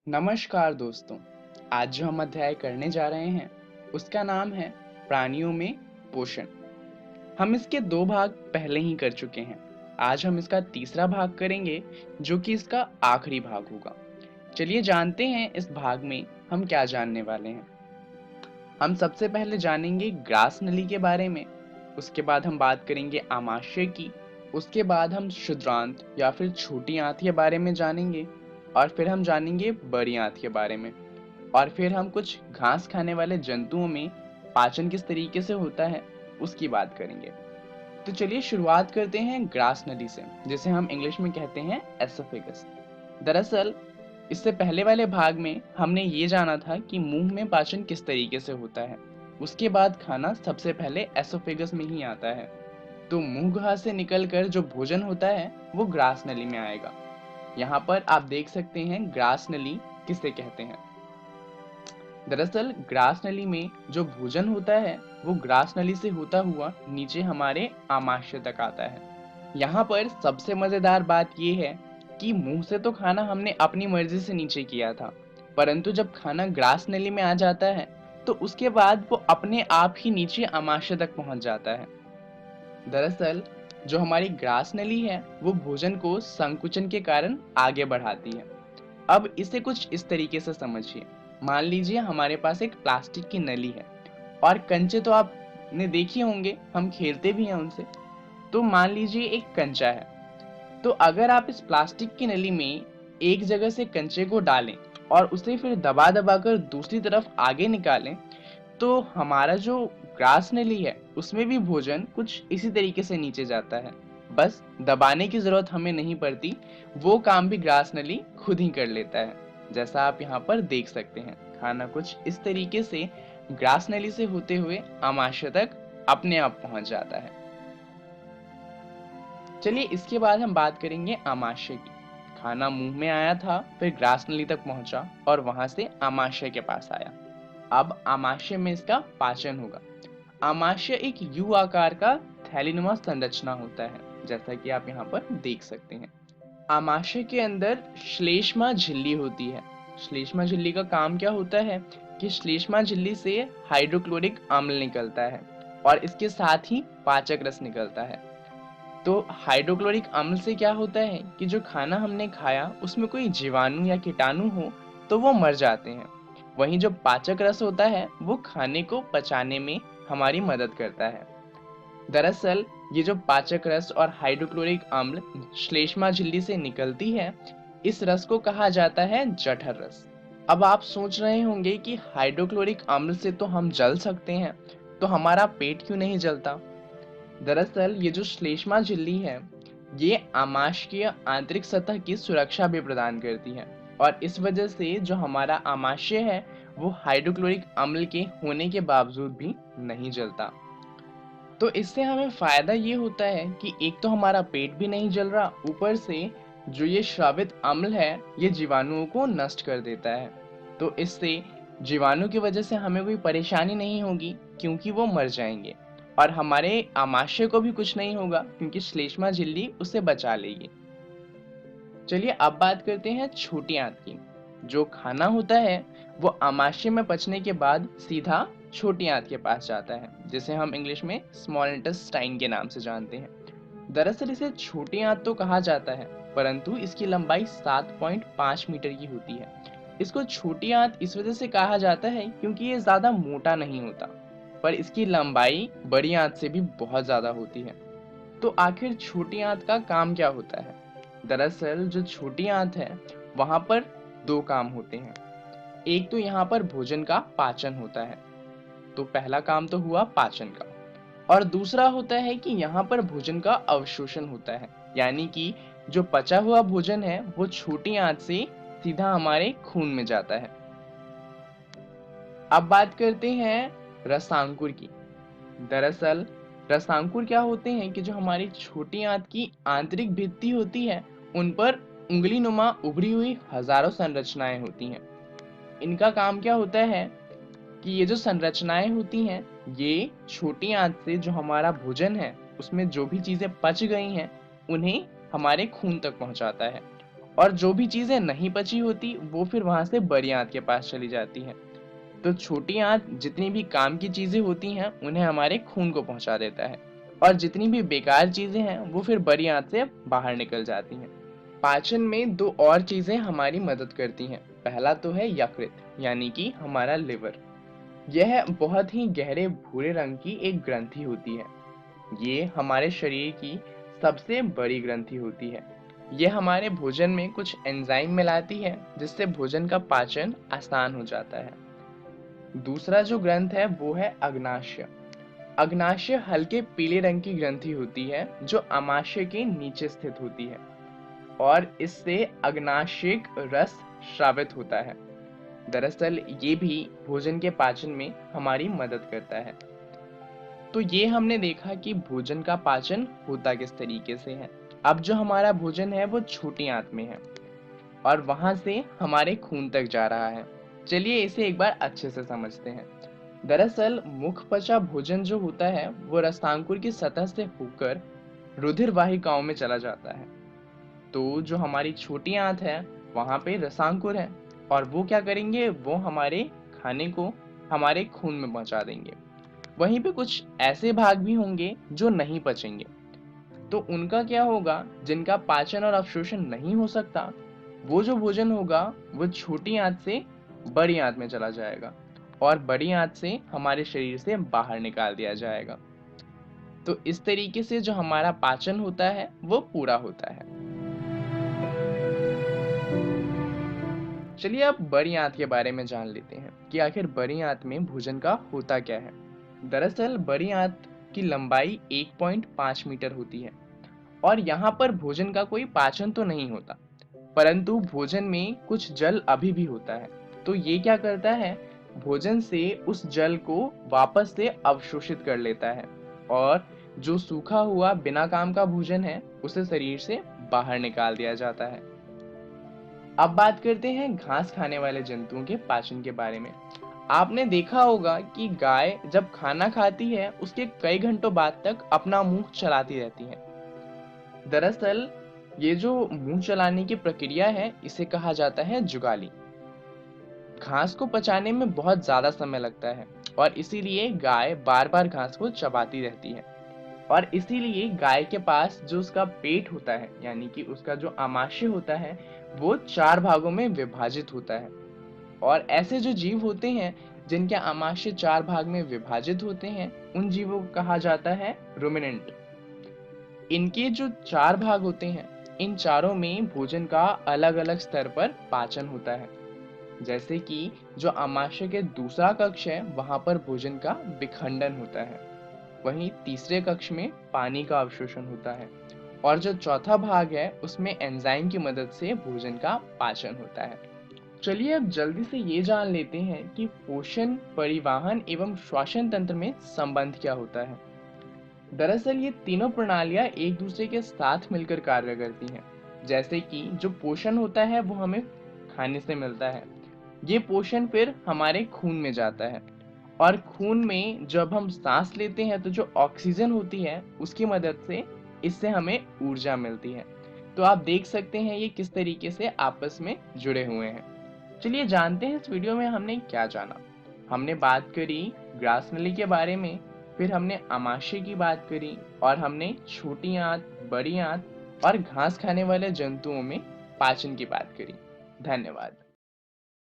नमस्कार दोस्तों। आज जो हम अध्याय करने जा रहे हैं उसका नाम है प्राणियों में पोषण। हम इसके दो भाग पहले ही कर चुके हैं। आज हम इसका तीसरा भाग करेंगे जो कि इसका आखिरी भाग होगा। चलिए जानते हैं इस भाग में हम क्या जानने वाले हैं। हम सबसे पहले जानेंगे ग्रास नली के बारे में, उसके बाद हम बात करेंगे आमाशय की, उसके बाद हम क्षुद्रांत या फिर छोटी आंत के बारे में जानेंगे और फिर हम जानेंगे बड़ी आंत के बारे में और फिर हम कुछ घास खाने वाले जंतुओं में पाचन किस तरीके से होता है उसकी बात करेंगे। तो चलिए शुरुआत करते हैं ग्रास नली से, जिसे हम इंग्लिश में कहते हैं एसोफेगस। दरअसल इससे पहले वाले भाग में हमने ये जाना था कि मुंह में पाचन किस तरीके से होता है, उसके बाद खाना सबसे पहले एसोफेगस में ही आता है। तो मुंह घा से निकलकर जो भोजन होता है वो ग्रास नली में आएगा। यहाँ पर आप देख सकते हैं ग्रास नली किसे कहते हैं। दरअसल ग्रास नली में जो भोजन होता है वो ग्रास नली से होता हुआ नीचे हमारे आमाशय तक आता है। यहाँ पर सबसे मजेदार बात ये है कि मुंह से तो खाना हमने अपनी मर्जी से नीचे किया था, परंतु जब खाना ग्रास नली में आ जाता है तो उसके बाद वो अपने आप ही नीचे आमाशय तक पहुंच जाता है। दरअसल जो हमारी ग्रास नली है वो भोजन को संकुचन के कारण आगे बढ़ाती है। अब इसे कुछ इस तरीके से समझिए। मान लीजिए हमारे पास एक प्लास्टिक की नली है और कंचे तो आपने देखे होंगे, हम खेलते भी हैं उनसे। तो मान लीजिए एक कंचा है, तो अगर आप इस प्लास्टिक की नली में एक जगह से कंचे को डालें और उसे फिर दबा दबा कर दूसरी तरफ आगे निकालें तो हमारा जो ग्रास नली है उसमें भी भोजन कुछ इसी तरीके से नीचे जाता है। बस दबाने की जरूरत हमें नहीं पड़ती, वो काम भी ग्रास नली खुद ही कर लेता है। जैसा आप यहाँ पर देख सकते हैं, खाना कुछ इस तरीके से ग्रास नली से होते हुए आमाशय तक अपने आप पहुंच जाता है। चलिए इसके बाद हम बात करेंगे आमाशय की। खाना मुंह में आया था, फिर ग्रास नली तक पहुंचा और वहां से आमाशय के पास आया। अब आमाशय में इसका पाचन होगा। आमाशय एक यू आकार का थैलीनुमा संरचना होता है, जैसा कि आप यहाँ पर देख सकते हैं। आमाशय के अंदर श्लेष्मा झिल्ली होती है। श्लेष्मा झिल्ली का काम क्या होता है कि श्लेष्मा झिल्ली से हाइड्रोक्लोरिक अम्ल निकलता है और इसके साथ ही पाचक रस निकलता है। तो हाइड्रोक्लोरिक अम्ल से क्या होता है कि जो खाना हमने खाया उसमें कोई जीवाणु या कीटाणु हो तो वो मर जाते हैं। वहीं जो पाचक रस होता है वो खाने को पचाने में हमारी मदद करता है। दरअसल ये जो पाचक रस और हाइड्रोक्लोरिक अम्ल श्लेष्मा झिल्ली से निकलती है, इस रस को कहा जाता है जठर रस। अब आप सोच रहे होंगे कि हाइड्रोक्लोरिक अम्ल से तो हम जल सकते हैं, तो हमारा पेट क्यों नहीं जलता। दरअसल ये जो श्लेष्मा झिल्ली है ये आमाशय आंतरिक सतह की सुरक्षा भी प्रदान करती है और इस वजह से जो हमारा आमाशय है वो हाइड्रोक्लोरिक अम्ल के होने के बावजूद भी नहीं जलता। तो इससे हमें फायदा ये होता है कि एक तो हमारा पेट भी नहीं जल रहा, ऊपर से जो ये श्रावित अम्ल है ये जीवाणुओं को नष्ट कर देता है। तो इससे जीवाणु की वजह से हमें कोई परेशानी नहीं होगी क्योंकि वो मर जाएंगे और हमारे आमाशय को भी कुछ नहीं होगा क्योंकि श्लेष्मा झिल्ली उसे बचा लेगी। चलिए अब बात करते हैं छोटी आंत की। जो खाना होता है वो आमाशय में पचने के बाद सीधा छोटी आंत के पास जाता है, जिसे हम इंग्लिश में स्मॉल इंटेस्टाइन के नाम से जानते हैं। दरअसल इसे छोटी आंत तो कहा जाता है, परंतु इसकी लंबाई 7.5 मीटर की होती है। इसको छोटी आंत इस वजह से कहा जाता है क्योंकि ये ज्यादा मोटा नहीं होता, पर इसकी लंबाई बड़ी आंत से भी बहुत ज्यादा होती है। तो आखिर छोटी आंत का काम क्या होता है। दरअसल जो छोटी आंत है वहां पर दो काम होते हैं। एक तो यहाँ पर भोजन का पाचन होता है, तो पहला काम तो हुआ पाचन का, और दूसरा होता है कि यहाँ पर भोजन का अवशोषण होता है, यानी कि जो पचा हुआ भोजन है वो छोटी आंत से सीधा हमारे खून में जाता है। अब बात करते हैं रसांकुर की। दरअसल रसांकुर क्या होते हैं कि जो हमारी छोटी आंत की आंतरिक भित्ति होती है उन पर उंगली नुमा उभरी हुई हजारों संरचनाएं होती हैं। इनका काम क्या होता है कि ये जो संरचनाएं होती हैं ये छोटी आंत से जो हमारा भोजन है उसमें जो भी चीजें पच गई हैं उन्हें हमारे खून तक पहुंचाता है और जो भी चीजें नहीं पची होती वो फिर वहां से बड़ी आंत के पास चली जाती हैं। तो छोटी आंत जितनी भी काम की चीजें होती हैं उन्हें हमारे खून को पहुंचा देता है, और जितनी भी बेकार चीजें हैं वो फिर बड़ी आंत से बाहर निकल जाती हैं। पाचन में दो और चीजें हमारी मदद करती हैं। पहला तो है यकृत, यानी कि हमारा लिवर। यह बहुत ही गहरे भूरे रंग की एक ग्रंथि होती है। ये हमारे शरीर की सबसे बड़ी ग्रंथि होती है। ये हमारे भोजन में कुछ एंजाइम मिलाती है जिससे भोजन का पाचन आसान हो जाता है। दूसरा जो ग्रंथ है वो है अग्नाशय। अग्नाशय हल्के पीले रंग की ग्रंथि होती है जो अमाशय के नीचे स्थित होती है, और इससे अग्नाशयिक रस स्रावित होता है। दरअसल ये भी भोजन के पाचन में हमारी मदद करता है। तो ये हमने देखा कि भोजन का पाचन होता किस तरीके से है। अब जो हमारा भोजन है वो छोटी आंत में है और वहां से हमारे खून तक जा रहा है। चलिए इसे एक बार अच्छे से समझते हैं। दरअसल मुख पचा भोजन जो होता है वो रसांकुर की सतह से होकर रुधिर वाहिकाओं में चला जाता है। तो जो हमारी छोटी आंत है वहां पे रसांकुर है, और वो क्या करेंगे, वो हमारे खाने को हमारे खून में पहुंचा देंगे। वहीं पे कुछ ऐसे भाग भी होंगे जो नहीं पचेंगे, तो उनका क्या होगा, जिनका पाचन और अवशोषण नहीं हो सकता, वो जो भोजन होगा वो छोटी आंत से बड़ी आंत में चला जाएगा और बड़ी आंत से हमारे शरीर से बाहर निकाल दिया जाएगा। तो इस तरीके से जो हमारा पाचन होता है वो पूरा होता है। चलिए अब बड़ी आंत के बारे में जान लेते हैं कि आखिर बड़ी आंत में भोजन का होता क्या है। दरअसल बड़ी आंत की लंबाई 1.5 मीटर होती है, और यहाँ पर भोजन का कोई पाचन तो नहीं होता, परंतु भोजन में कुछ जल अभी भी होता है। तो ये क्या करता है, भोजन से उस जल को वापस से अवशोषित कर लेता है, और जो सूखा हुआ बिना काम का भोजन है उसे शरीर से बाहर निकाल दिया जाता है। अब बात करते हैं घास खाने वाले जंतुओं के पाचन के बारे में। आपने देखा होगा कि गाय जब खाना खाती है उसके कई घंटों बाद तक अपना मुंह चलाती रहती है। दरअसल ये जो मुंह चलाने की प्रक्रिया है इसे कहा जाता है जुगाली। घास को पचाने में बहुत ज्यादा समय लगता है, और इसीलिए गाय बार बार घास को चबाती रहती है। और इसीलिए गाय के पास जो उसका पेट होता है, यानी कि उसका जो आमाशय होता है, वो 4 भागों में विभाजित होता है। और ऐसे जो जीव होते हैं जिनके आमाशय 4 भाग में विभाजित होते हैं उन जीवों को कहा जाता है रुमिनेंट। इनके जो 4 भाग होते हैं, इन चारों में भोजन का अलग अलग स्तर पर पाचन होता है। जैसे कि जो आमाशय के दूसरा कक्ष है वहां पर भोजन का विखंडन होता है, वहीं तीसरे कक्ष में पानी का अवशोषण होता है, और जो चौथा भाग है उसमें एंजाइम की मदद से भोजन का पाचन होता है। चलिए अब जल्दी से ये जान लेते हैं कि पोषण, परिवहन एवं श्वसन तंत्र में संबंध क्या होता है। दरअसल ये तीनों प्रणालियां एक दूसरे के साथ मिलकर कार्य करती हैं। जैसे कि जो पोषण होता है वो हमें खाने से मिलता है, ये पोषण फिर हमारे खून में जाता है, और खून में जब हम सांस लेते हैं तो जो ऑक्सीजन होती है उसकी मदद से इससे हमें ऊर्जा मिलती है। तो आप देख सकते हैं ये किस तरीके से आपस में जुड़े हुए हैं। चलिए जानते हैं इस वीडियो में हमने क्या जाना। हमने बात करी ग्रास नली के बारे में, फिर हमने आमाशय की बात करी, और हमने छोटी आंत, बड़ी आंत और घास खाने वाले जंतुओं में पाचन की बात करी। धन्यवाद।